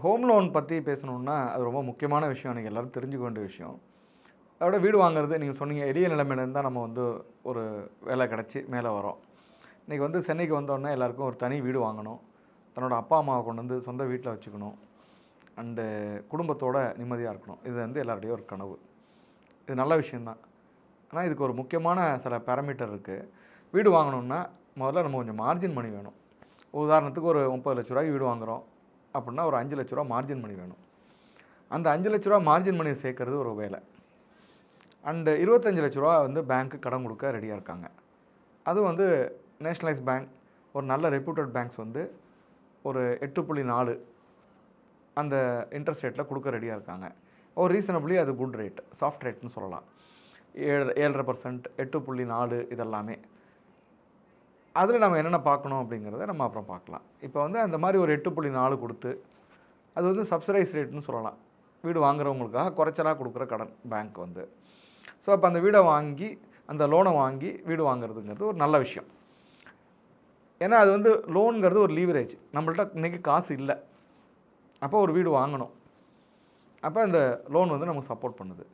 Home loan பற்றி பேசணுன்னா அது ரொம்ப முக்கியமான விஷயம். நீங்கள் எல்லோரும் தெரிஞ்சுக்க வேண்டிய விஷயம். அதோட வீடு வாங்குறது நீங்கள் சொன்னீங்க, எளிய நிலைமையிலேருந்து தான் நம்ம வந்து ஒரு வேலை கிடச்சி மேலே வரோம். இன்றைக்கி வந்து சென்னைக்கு வந்தோடனே எல்லாருக்கும் ஒரு தனி வீடு வாங்கணும், தன்னோட அப்பா அம்மாவை கொண்டு வந்து சொந்த வீட்டில் வச்சுக்கணும், அண்டு குடும்பத்தோட நிம்மதியாக இருக்கணும். இது வந்து எல்லாருடைய ஒரு கனவு. இது நல்ல விஷயந்தான். ஆனால் இதுக்கு ஒரு முக்கியமான சில பேராமீட்டர் இருக்குது. வீடு வாங்கணுன்னா முதல்ல நம்ம கொஞ்சம் மார்ஜின் மணி வேணும். உதாரணத்துக்கு ஒரு 30 லட்ச ரூபாய்க்கு வீடு வாங்குகிறோம் அப்படின்னா ஒரு 5 லட்ச ரூபா மார்ஜின் மணி வேணும். அந்த 5 லட்ச ரூபா மார்ஜின் மணி சேர்க்கறது ஒரு வேலை. அண்டு 25 லட்ச ரூபா வந்து பேங்க்கு கடன் கொடுக்க ரெடியாக இருக்காங்க. அதுவும் வந்து நேஷ்னலைஸ் பேங்க், ஒரு நல்ல ரெப்யூட்டட் பேங்க்ஸ் வந்து ஒரு 8.4 அந்த இன்ட்ரெஸ்ட் ரேட்டில் கொடுக்க ரெடியாக இருக்காங்க. ஒரு ரீசனபிளி அது குட் ரேட், சாஃப்ட் ரேட்னு சொல்லலாம். 7.5%, 8.4 இதெல்லாமே. அதில் நம்ம என்னென்ன பார்க்கணும் அப்படிங்கிறத நம்ம அப்புறம் பார்க்கலாம். இப்போ வந்து அந்த மாதிரி ஒரு 8.4 கொடுத்து, அது வந்து சப்சிடைஸ் ரேட்னு சொல்லலாம். வீடு வாங்குறவங்களுக்காக குறைச்சலாக கொடுக்குற கடன் பேங்க் வந்து. ஸோ அப்போ அந்த வீடை வாங்கி, அந்த லோனை வாங்கி வீடு வாங்குறதுங்கிறது ஒரு நல்ல விஷயம். ஏன்னா அது வந்து லோனுங்கிறது ஒரு லீவரேஜ். நம்மள்ட்ட இன்றைக்கி காசு இல்லை, அப்போ ஒரு வீடு வாங்கணும். அப்போ இந்த லோன் வந்து நமக்கு சப்போர்ட் பண்ணுது.